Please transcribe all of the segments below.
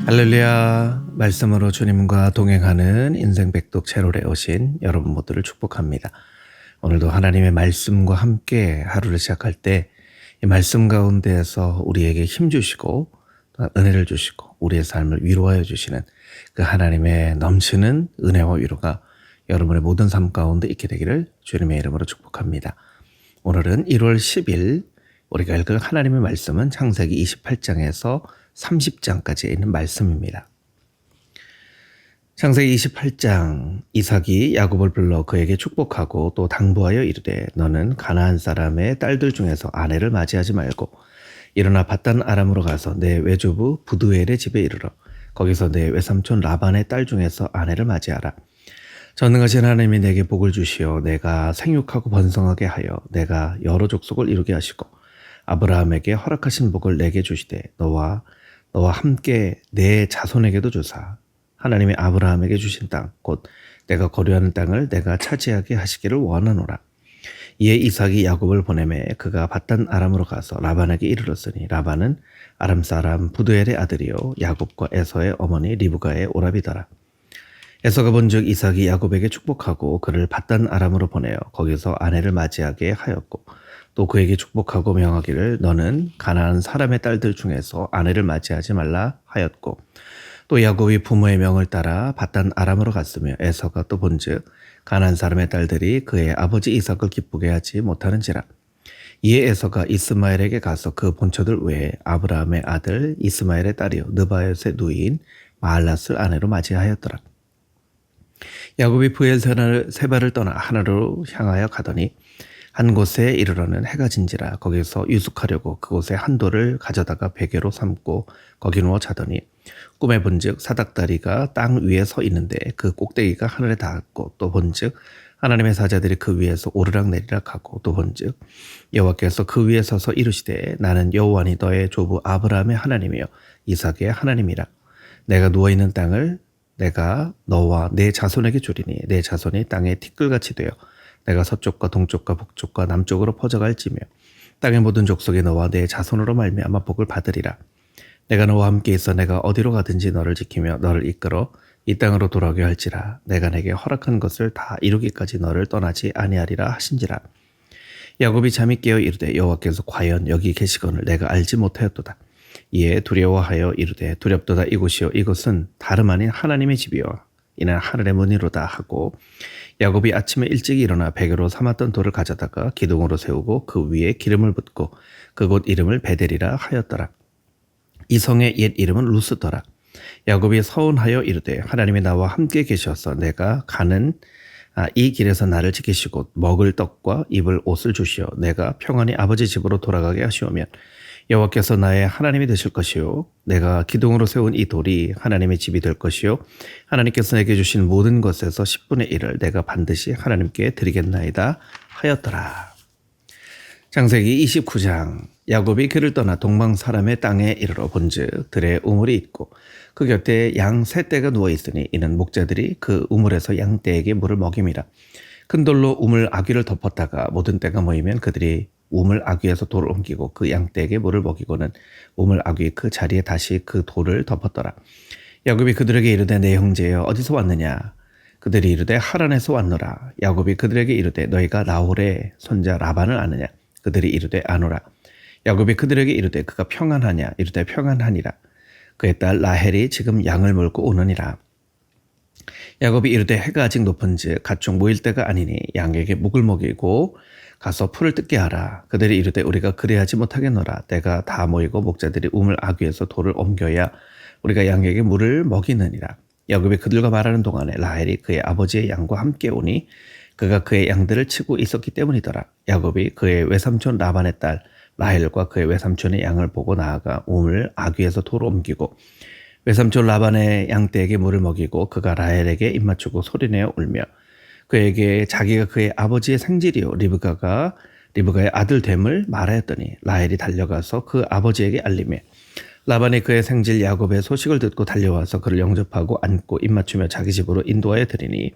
할렐루야. 말씀으로 주님과 동행하는 인생 백독 채널에 오신 여러분 모두를 축복합니다. 오늘도 하나님의 말씀과 함께 하루를 시작할 때 이 말씀 가운데에서 우리에게 힘 주시고 또 은혜를 주시고 우리의 삶을 위로하여 주시는 그 하나님의 넘치는 은혜와 위로가 여러분의 모든 삶 가운데 있게 되기를 주님의 이름으로 축복합니다. 오늘은 1월 10일 우리가 읽을 하나님의 말씀은 창세기 28장에서 30장까지 있는 말씀입니다. 창세기 28장 이삭이 야곱을 불러 그에게 축복하고 또 당부하여 이르되 너는 가나안 사람의 딸들 중에서 아내를 맞이하지 말고 일어나 밧단 아람으로 가서 내 외조부 부두엘의 집에 이르러 거기서 내 외삼촌 라반의 딸 중에서 아내를 맞이하라. 전능하신 하나님이 내게 복을 주시어 내가 생육하고 번성하게 하여 내가 여러 족속을 이루게 하시고 아브라함에게 허락하신 복을 내게 주시되 너와 함께 내 자손에게도 주사 하나님이 아브라함에게 주신 땅 곧 내가 거류하는 땅을 내가 차지하게 하시기를 원하노라. 이에 이삭이 야곱을 보내매 그가 밧단 아람으로 가서 라반에게 이르렀으니 라반은 아람 사람 부두엘의 아들이요 야곱과 에서의 어머니 리브가의 오라비더라. 에서가 본즉 이삭이 야곱에게 축복하고 그를 밧단 아람으로 보내어 거기서 아내를 맞이하게 하였고 또 그에게 축복하고 명하기를 너는 가나안 사람의 딸들 중에서 아내를 맞이하지 말라 하였고 또 야곱이 부모의 명을 따라 밧단 아람으로 갔으며 에서가 또 본즉 가나안 사람의 딸들이 그의 아버지 이삭을 기쁘게 하지 못하는지라. 이에 에서가 이스마엘에게 가서 그 본처들 외에 아브라함의 아들 이스마엘의 딸이요 느바요의 누이인 마할랏을 아내로 맞이하였더라. 야곱이 브엘세바를 떠나 하나로 향하여 가더니 한 곳에 이르러는 해가 진지라. 거기서 유숙하려고 그곳에 한 돌을 가져다가 베개로 삼고 거기 누워 자더니 꿈에 본즉 사닥다리가 땅 위에 서 있는데 그 꼭대기가 하늘에 닿았고 또 본즉 하나님의 사자들이 그 위에서 오르락 내리락 하고 또 본즉 여호와께서 그 위에 서서 이르시되 나는 여호와니 너의 조부 아브라함의 하나님이요 이삭의 하나님이라. 내가 누워있는 땅을 내가 너와 내 자손에게 주리니 내 자손이 땅의 티끌같이 되어 내가 서쪽과 동쪽과 북쪽과 남쪽으로 퍼져갈지며 땅의 모든 족속이 너와 내 자손으로 말미암아 복을 받으리라. 내가 너와 함께 있어 내가 어디로 가든지 너를 지키며 너를 이끌어 이 땅으로 돌아오게 할지라. 내가 내게 허락한 것을 다 이루기까지 너를 떠나지 아니하리라 하신지라. 야곱이 잠이 깨어 이르되 여호와께서 과연 여기 계시거늘 내가 알지 못하였도다. 이에 두려워하여 이르되 두렵도다. 이곳이요 이곳은 다름 아닌 하나님의 집이요 이는 하늘의 문이로다 하고 야곱이 아침에 일찍 일어나 베개로 삼았던 돌을 가져다가 기둥으로 세우고 그 위에 기름을 붓고 그곳 이름을 베델이라 하였더라. 이 성의 옛 이름은 루스더라. 야곱이 서운하여 이르되 하나님이 나와 함께 계셔서 내가 가는 이 길에서 나를 지키시고 먹을 떡과 입을 옷을 주시어 내가 평안히 아버지 집으로 돌아가게 하시오면 여호와께서 나의 하나님이 되실 것이요 내가 기둥으로 세운 이 돌이 하나님의 집이 될 것이요 하나님께서 내게 주신 모든 것에서 10분의 1을 내가 반드시 하나님께 드리겠나이다 하였더라. 창세기 29장 야곱이 그를 떠나 동방 사람의 땅에 이르러 본즉 들에 우물이 있고 그 곁에 양 세 떼가 누워 있으니 이는 목자들이 그 우물에서 양 떼에게 물을 먹임이라. 큰 돌로 우물 아귀를 덮었다가 모든 떼가 모이면 그들이 우물 아귀에서 돌을 옮기고 그 양떼에게 물을 먹이고는 우물 아귀 그 자리에 다시 그 돌을 덮었더라. 야곱이 그들에게 이르되 내 형제여 어디서 왔느냐. 그들이 이르되 하란에서 왔노라. 야곱이 그들에게 이르되 너희가 나홀의 손자 라반을 아느냐. 그들이 이르되 아노라. 야곱이 그들에게 이르되 그가 평안하냐. 이르되 평안하니라. 그의 딸 라헬이 지금 양을 몰고 오느니라. 야곱이 이르되 해가 아직 높은즉 가축 모일 때가 아니니 양에게 묵을 먹이고 가서 풀을 뜯게 하라. 그들이 이르되 우리가 그리하지 못하겠노라. 때가 다 모이고 목자들이 우물 아귀에서 돌을 옮겨야 우리가 양에게 물을 먹이느니라. 야곱이 그들과 말하는 동안에 라헬이 그의 아버지의 양과 함께 오니 그가 그의 양들을 치고 있었기 때문이더라. 야곱이 그의 외삼촌 라반의 딸 라헬과 그의 외삼촌의 양을 보고 나아가 우물 아귀에서 돌을 옮기고 외삼촌 라반의 양떼에게 물을 먹이고 그가 라헬에게 입맞추고 소리내어 울며 그에게 자기가 그의 아버지의 생질이요 리브가의 아들 됨을 말하였더니 라헬이 달려가서 그 아버지에게 알리며 라반이 그의 생질 야곱의 소식을 듣고 달려와서 그를 영접하고 안고 입맞추며 자기 집으로 인도하여 드리니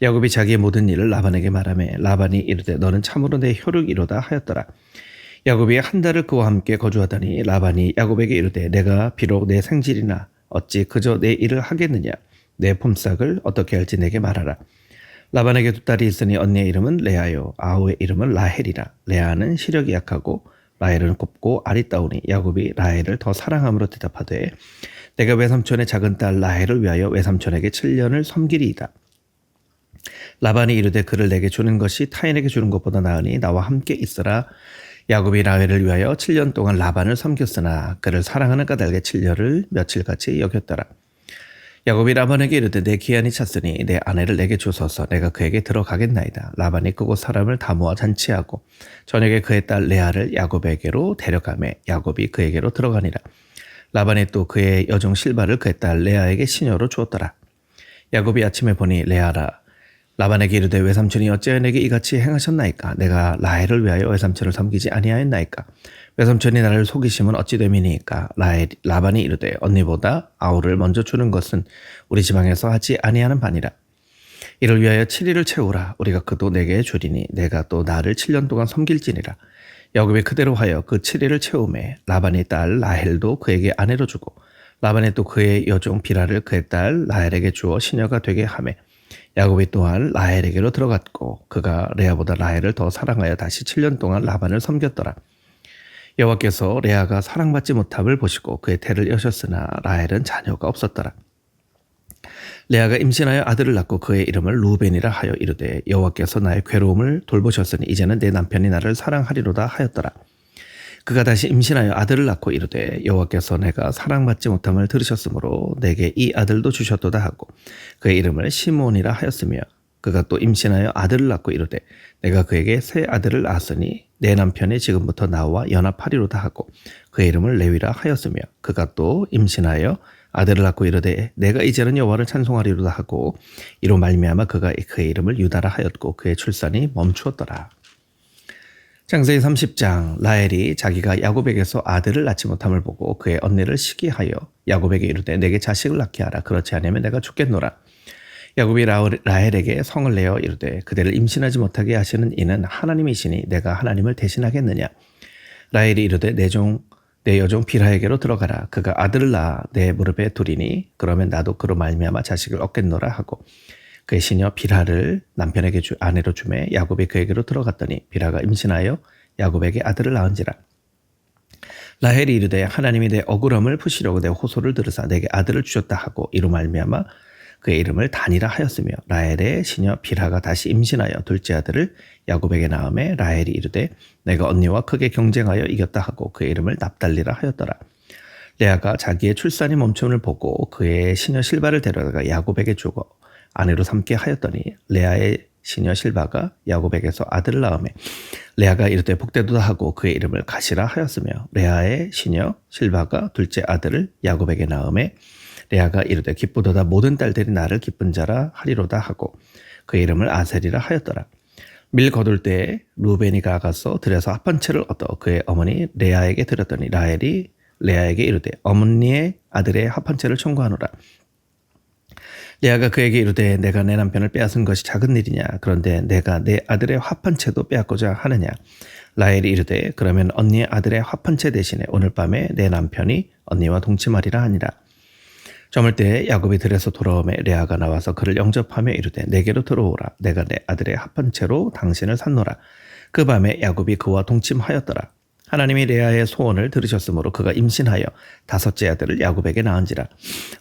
야곱이 자기의 모든 일을 라반에게 말하며 라반이 이르되 너는 참으로 내 혈육이로다 하였더라. 야곱이 한 달을 그와 함께 거주하더니 라반이 야곱에게 이르되 내가 비록 내 생질이나 어찌 그저 내 일을 하겠느냐? 내 품삯을 어떻게 할지 내게 말하라. 라반에게 두 딸이 있으니 언니의 이름은 레아요, 아우의 이름은 라헬이라. 레아는 시력이 약하고 라헬은 곱고 아리따우니 야곱이 라헬을 더 사랑함으로 대답하되, 내가 외삼촌의 작은 딸 라헬을 위하여 외삼촌에게 7년을 섬기리이다. 라반이 이르되, 그를 내게 주는 것이 타인에게 주는 것보다 나으니 나와 함께 있으라. 야곱이 라헬을 위하여 7년 동안 라반을 섬겼으나 그를 사랑하는 까닭에 7년을 며칠같이 여겼더라. 야곱이 라반에게 이르되, 내 기한이 찼으니 내 아내를 내게 주소서. 내가 그에게 들어가겠나이다. 라반이 그곳 사람을 다 모아 잔치하고 저녁에 그의 딸 레아를 야곱에게로 데려가매 야곱이 그에게로 들어가니라. 라반이 또 그의 여종 실바를 그의 딸 레아에게 시녀로 주었더라. 야곱이 아침에 보니 레아라. 라반에게 이르되, 외삼촌이 어찌하여 내게 이같이 행하셨나이까? 내가 라헬을 위하여 외삼촌을 섬기지 아니하였나이까? 외삼촌이 나를 속이심은 어찌 됨이니까? 라반이 이르되, 언니보다 아우를 먼저 주는 것은 우리 지방에서 하지 아니하는 바니라. 이를 위하여 7일을 채우라. 우리가 그도 내게 주리니 내가 또 나를 7년 동안 섬길지니라. 야곱이 그대로 하여 그 7일을 채우매 라반의 딸 라헬도 그에게 아내로 주고 라반이 또 그의 여종 비라를 그의 딸 라헬에게 주어 시녀가 되게 하매 야곱이 또한 라헬에게로 들어갔고 그가 레아보다 라헬을 더 사랑하여 다시 7년 동안 라반을 섬겼더라. 여호와께서 레아가 사랑받지 못함을 보시고 그의 태를 여셨으나 라헬은 자녀가 없었더라. 레아가 임신하여 아들을 낳고 그의 이름을 루벤이라 하여 이르되, 여호와께서 나의 괴로움을 돌보셨으니 이제는 내 남편이 나를 사랑하리로다 하였더라. 그가 다시 임신하여 아들을 낳고 이르되, 여호와께서 내가 사랑받지 못함을 들으셨으므로 내게 이 아들도 주셨도다 하고 그의 이름을 시몬이라 하였으며, 그가 또 임신하여 아들을 낳고 이르되, 내가 그에게 새 아들을 낳았으니 내 남편이 지금부터 나와 연합하리로다 하고 그의 이름을 레위라 하였으며, 그가 또 임신하여 아들을 낳고 이르되, 내가 이제는 여호와를 찬송하리로다 하고 이로 말미암아 그가 그의 이름을 유다라 하였고 그의 출산이 멈추었더라. 창세기 30장. 라헬이 자기가 야곱에게서 아들을 낳지 못함을 보고 그의 언니를 시기하여 야곱에게 이르되, 내게 자식을 낳게 하라. 그렇지 않으면 내가 죽겠노라. 야곱이 라헬에게 성을 내어 이르되, 그대를 임신하지 못하게 하시는 이는 하나님이시니 내가 하나님을 대신하겠느냐. 라헬이 이르되, 내 여종 비라에게로 들어가라. 그가 아들을 낳아 내 무릎에 두리니 그러면 나도 그로 말미암아 자식을 얻겠노라 하고 그의 시녀 비라를 남편에게 아내로 주매 야곱이 그에게로 들어갔더니 비라가 임신하여 야곱에게 아들을 낳은지라. 라헬이 이르되, 하나님이 내 억울함을 푸시려고 내 호소를 들으사 내게 아들을 주셨다 하고 이로 말미암아 그의 이름을 단이라 하였으며, 라헬의 시녀 비라가 다시 임신하여 둘째 아들을 야곱에게 낳음에 라헬이 이르되, 내가 언니와 크게 경쟁하여 이겼다 하고 그의 이름을 납달리라 하였더라. 레아가 자기의 출산이 멈춤을 보고 그의 시녀 실바를 데려다가 야곱에게 주고 아내로 삼게 하였더니 레아의 시녀 실바가 야곱에게서 아들을 낳음에 레아가 이르되, 복되도다 하고 그의 이름을 가시라 하였으며, 레아의 시녀 실바가 둘째 아들을 야곱에게 낳음에 레아가 이르되, 기쁘도다 모든 딸들이 나를 기쁜 자라 하리로다 하고 그의 이름을 아셀이라 하였더라. 밀 거둘 때에 루벤이가 가서 들여서 합한 채를 얻어 그의 어머니 레아에게 드렸더니 라헬이 레아에게 이르되, 어머니의 아들의 합한 채를 청구하노라. 레아가 그에게 이르되, 내가 내 남편을 빼앗은 것이 작은 일이냐? 그런데 내가 내 아들의 합한 채도 빼앗고자 하느냐? 라헬이 이르되, 그러면 언니의 아들의 합한 채 대신에 오늘 밤에 내 남편이 언니와 동침하리라 하니라. 저물 때 야곱이 들에서 돌아오매 레아가 나와서 그를 영접하며 이르되, 내게로 들어오라. 내가 내 아들의 합한 채로 당신을 샀노라. 그 밤에 야곱이 그와 동침하였더라. 하나님이 레아의 소원을 들으셨으므로 그가 임신하여 다섯째 아들을 야곱에게 낳은지라.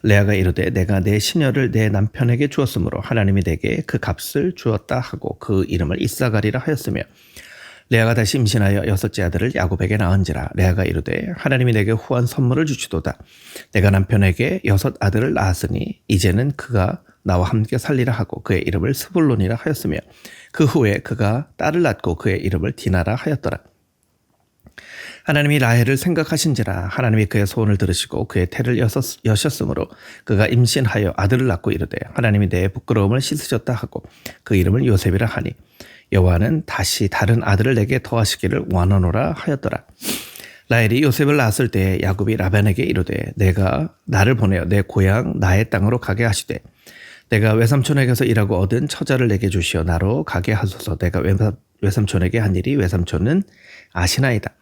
레아가 이르되, 내가 내 시녀를 내 남편에게 주었으므로 하나님이 내게 그 값을 주었다 하고 그 이름을 이사가리라 하였으며, 레아가 다시 임신하여 여섯째 아들을 야곱에게 낳은지라. 레아가 이르되, 하나님이 내게 후한 선물을 주시도다. 내가 남편에게 여섯 아들을 낳았으니 이제는 그가 나와 함께 살리라 하고 그의 이름을 스불론이라 하였으며, 그 후에 그가 딸을 낳고 그의 이름을 디나라 하였더라. 하나님이 라헬을 생각하신지라. 하나님이 그의 소원을 들으시고 그의 태를 여셨으므로 그가 임신하여 아들을 낳고 이르되, 하나님이 내 부끄러움을 씻으셨다 하고 그 이름을 요셉이라 하니, 여호와는 다시 다른 아들을 내게 더하시기를 원하노라 하였더라. 라헬이 요셉을 낳았을 때 야곱이 라반에게 이르되, 내가 나를 보내어 내 고향 나의 땅으로 가게 하시되 내가 외삼촌에게서 일하고 얻은 처자를 내게 주시어 나로 가게 하소서. 내가 외삼촌에게 한 일이 외삼촌은 아시나이다.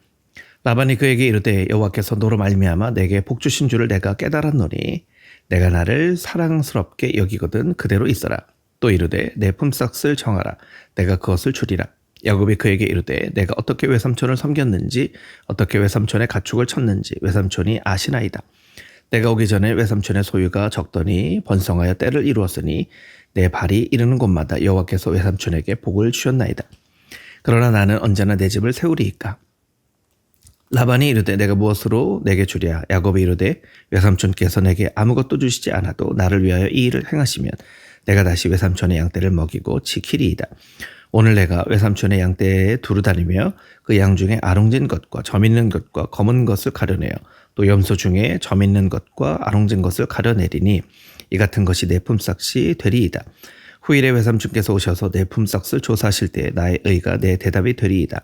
라반이 그에게 이르되, 여호와께서 너로 말미암아 내게 복 주신 줄을 내가 깨달았노니 내가 나를 사랑스럽게 여기거든 그대로 있어라. 또 이르되 내 품삯을 정하라. 내가 그것을 주리라. 야곱이 그에게 이르되 내가 어떻게 외삼촌을 섬겼는지 어떻게 외삼촌의 가축을 쳤는지 외삼촌이 아시나이다. 내가 오기 전에 외삼촌의 소유가 적더니 번성하여 때를 이루었으니 내 발이 이르는 곳마다 여호와께서 외삼촌에게 복을 주셨나이다. 그러나 나는 언제나 내 집을 세우리이까. 라반이 이르되 내가 무엇으로 내게 주랴. 야곱이 이르되 외삼촌께서 내게 아무것도 주시지 않아도 나를 위하여 이 일을 행하시면 내가 다시 외삼촌의 양떼를 먹이고 지키리이다. 오늘 내가 외삼촌의 양떼에 두루 다니며 그 양 중에 아롱진 것과 점 있는 것과 검은 것을 가려내어 또 염소 중에 점 있는 것과 아롱진 것을 가려내리니 이 같은 것이 내 품삯이 되리이다. 후일에 외삼촌께서 오셔서 내 품삯을 조사하실 때에 나의 의가 내 대답이 되리이다.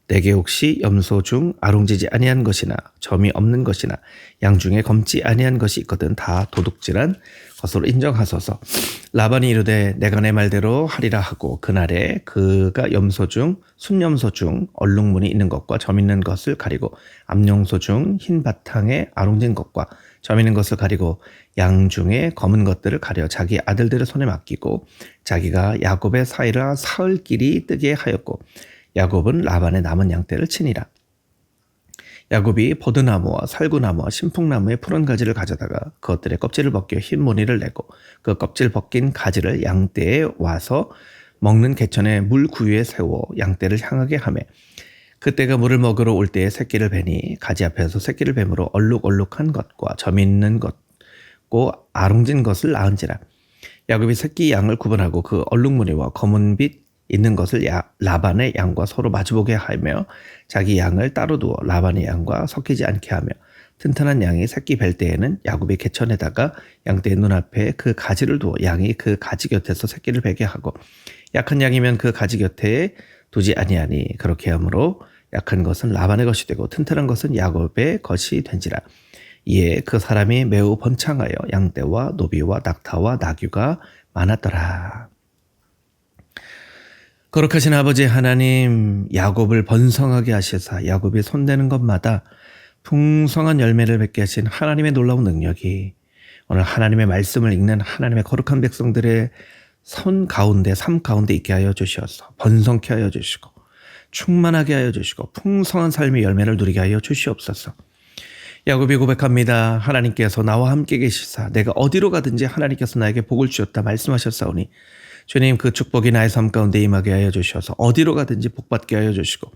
내게 혹시 염소 중 아롱지지 아니한 것이나 점이 없는 것이나 양 중에 검지 아니한 것이 있거든 다 도둑질한 것으로 인정하소서. 라반이 이르되 내가 내 말대로 하리라 하고 그날에 그가 염소 중 순염소 중 얼룩무늬 있는 것과 점 있는 것을 가리고 암용소 중 흰 바탕에 아롱진 것과 점 있는 것을 가리고 양 중에 검은 것들을 가려 자기 아들들의 손에 맡기고 자기가 야곱의 사이라 사흘 길이 뜨게 하였고 야곱은 라반의 남은 양떼를 치니라. 야곱이 버드나무와 살구나무와 신풍나무의 푸른 가지를 가져다가 그것들의 껍질을 벗겨 흰 무늬를 내고 그 껍질 벗긴 가지를 양떼에 와서 먹는 개천의 물 구유에 세워 양떼를 향하게 하며 그때가 물을 먹으러 올 때에 새끼를 베니 가지 앞에서 새끼를 뱀으로 얼룩얼룩한 것과 점 있는 것고 아롱진 것을 낳은지라. 야곱이 새끼 양을 구분하고 그 얼룩무늬와 검은 빛 있는 것을 라반의 양과 서로 마주보게 하며 자기 양을 따로 두어 라반의 양과 섞이지 않게 하며 튼튼한 양이 새끼 뵐 때에는 야곱이 개천에다가 양떼의 눈앞에 그 가지를 두어 양이 그 가지 곁에서 새끼를 베게 하고 약한 양이면 그 가지 곁에 두지 아니하니 그렇게 하므로 약한 것은 라반의 것이 되고 튼튼한 것은 야곱의 것이 된지라. 이에 그 사람이 매우 번창하여 양떼와 노비와 낙타와 나귀가 많았더라. 거룩하신 아버지 하나님, 야곱을 번성하게 하시사 야곱이 손대는 것마다 풍성한 열매를 맺게 하신 하나님의 놀라운 능력이 오늘 하나님의 말씀을 읽는 하나님의 거룩한 백성들의 삶 가운데 있게 하여 주시어서 번성케 하여 주시고 충만하게 하여 주시고 풍성한 삶의 열매를 누리게 하여 주시옵소서. 야곱이 고백합니다. 하나님께서 나와 함께 계시사 내가 어디로 가든지 하나님께서 나에게 복을 주셨다 말씀하셨사오니 주님 그 축복이 나의 삶 가운데 임하게 하여 주셔서 어디로 가든지 복받게 하여 주시고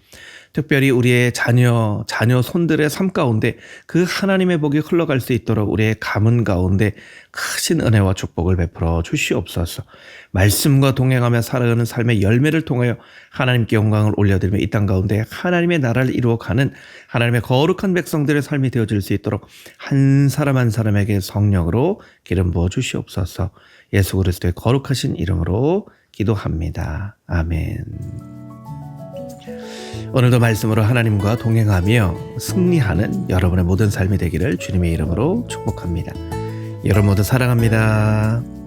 특별히 우리의 자녀 손들의 삶 가운데 그 하나님의 복이 흘러갈 수 있도록 우리의 가문 가운데 크신 은혜와 축복을 베풀어 주시옵소서. 말씀과 동행하며 살아가는 삶의 열매를 통하여 하나님께 영광을 올려드리며 이 땅 가운데 하나님의 나라를 이루어가는 하나님의 거룩한 백성들의 삶이 되어질 수 있도록 한 사람 한 사람에게 성령으로 기름 부어 주시옵소서. 예수 그리스도의 거룩하신 이름으로 기도합니다. 아멘. 오늘도 말씀으로 하나님과 동행하며 승리하는 여러분의 모든 삶이 되기를 주님의 이름으로 축복합니다. 여러분 모두 사랑합니다.